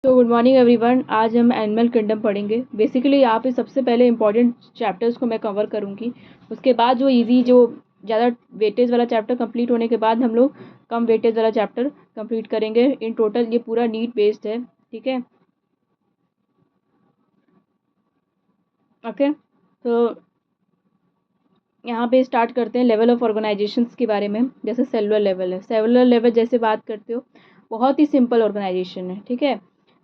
तो good morning everyone. आज हम एनिमल किंगडम पढ़ेंगे। बेसिकली यहाँ पे सबसे पहले इंपॉर्टेंट चैप्टर्स को मैं कवर करूँगी। उसके बाद जो इजी, जो ज़्यादा वेटेज वाला चैप्टर कंप्लीट होने के बाद हम लोग कम वेटेज वाला चैप्टर कंप्लीट करेंगे। इन टोटल ये पूरा नीड बेस्ड है, ठीक है। ओके, तो यहाँ पे स्टार्ट करते हैं लेवल ऑफ ऑर्गेनाइजेशंस के बारे में। जैसे सेलुलर लेवल है, सेलुलर लेवल जैसे बात करते हो, बहुत ही सिंपल ऑर्गेनाइजेशन है, ठीक है।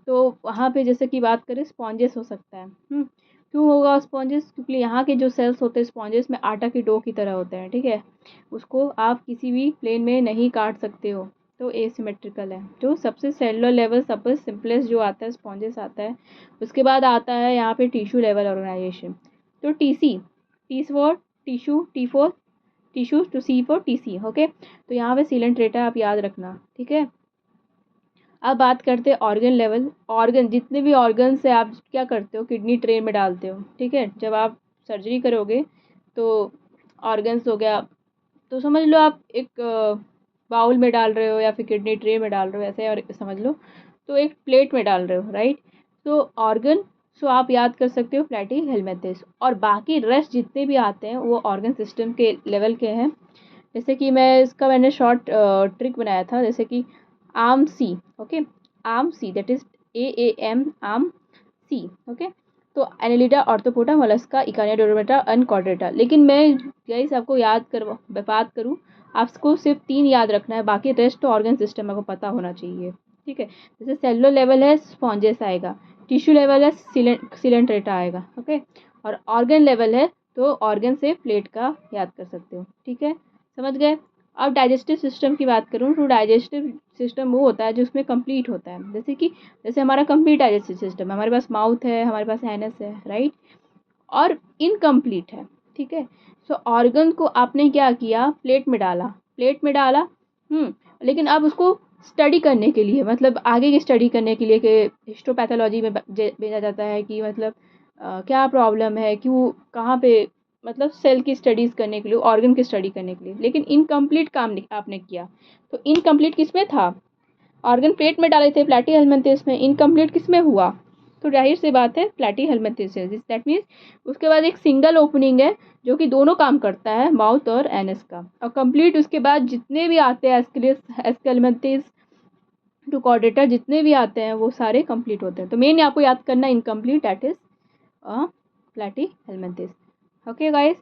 तो वहाँ पे जैसे कि बात करें, स्पॉन्जेस हो सकता है। क्यों होगा स्पॉन्जेस? क्योंकि यहाँ के जो सेल्स होते हैं स्पॉन्जेस में आटा की डो की तरह होते हैं, ठीक है। उसको आप किसी भी प्लेन में नहीं काट सकते हो, तो एसिमेट्रिकल है। जो सबसे सेलुलर लेवल सबसे सिंपलेस्ट जो आता है स्पॉन्जेस आता है। उसके बाद आता है यहाँ पे टिश्यू लेवल ऑर्गेनाइजेशन। तो TC, T for tissue, T for tissue, to C for TC. Okay, तो यहाँ पे सीलेंट्रेटा आप याद रखना, ठीक है। अब बात करते हैं ऑर्गन लेवल। ऑर्गन, जितने भी ऑर्गन्स है आप क्या करते हो, किडनी ट्रे में डालते हो, ठीक है। जब आप सर्जरी करोगे तो ऑर्गन्स हो गया, तो समझ लो आप एक बाउल में डाल रहे हो या फिर किडनी ट्रे में डाल रहे हो, ऐसे और समझ लो। तो एक प्लेट में डाल रहे हो, राइट। तो ऑर्गन, सो आप याद कर सकते हो प्लैटी हेलमिंथेस। और बाकी रेस्ट जितने भी आते हैं वो ऑर्गन सिस्टम के लेवल के हैं। जैसे कि मैंने शॉर्ट ट्रिक बनाया था, जैसे कि arm C. Okay, arm C, that is AAM, arm C. Okay, तो annelida, arthropoda, mollusca, echinodermata, अनकॉर्डेटा। लेकिन मैं गाइस आपको बात करूँ, आपको सिर्फ 3 याद रखना है, बाकी रेस्ट तो ऑर्गन सिस्टम आपको पता होना चाहिए, ठीक है। जैसे सेलुलर लेवल है, स्पॉन्जेस आएगा। टिश्यू लेवल है, सिलेंट्रेटा आएगा। ओके, और ऑर्गन लेवल है तो ऑर्गन से प्लेट का याद कर सकते हो, ठीक है। समझ गए। अब डाइजेस्टिव सिस्टम की बात करूँ तो डाइजेस्टिव सिस्टम वो होता है जो उसमें कंप्लीट होता है। जैसे हमारा कंप्लीट डाइजेस्टिव सिस्टम है, हमारे पास माउथ है, हमारे पास एनस है, राइट। और इनकम्प्लीट है, ठीक है। सो ऑर्गन को आपने क्या किया, प्लेट में डाला। लेकिन अब उसको स्टडी करने के लिए, मतलब आगे की स्टडी करने के लिए, कि हिस्टोपैथोलॉजी में भेजा जाता है कि मतलब क्या प्रॉब्लम है, क्यों, कहाँ पे, मतलब सेल की स्टडीज़ करने के लिए, ऑर्गन की स्टडी करने के लिए। लेकिन इनकम्प्लीट काम आपने किया। तो इनकम्प्लीट किस में था? ऑर्गन प्लेट में डाले थे, प्लैटी हेलमिंथेस में। इनकम्प्लीट किस में हुआ? तो जाहिर सी बात है प्लैटी हेलमिंथेसिस। दैट मीन्स उसके बाद एक सिंगल ओपनिंग है जो कि दोनों काम करता है, माउथ और एनस का। और कंप्लीट उसके बाद जितने भी आते हैं, एस्केलेमेंथिस टू कॉर्डेटा, जितने भी आते हैं वो सारे कंप्लीट होते हैं। तो मेन आपको याद करना incomplete, that is platyhelminthes. Okay guys,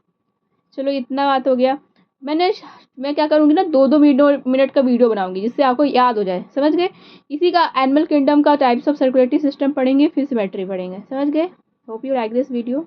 चलो इतना बात हो गया। मैं क्या करूँगी ना, 2-2 मिनट का वीडियो बनाऊंगी जिससे आपको याद हो जाए, समझ गए। इसी का एनिमल किंगडम का टाइप्स ऑफ सर्कुलेटरी सिस्टम पढ़ेंगे, फिर सिमेट्री पढ़ेंगे, समझ गए। Hope you like this video.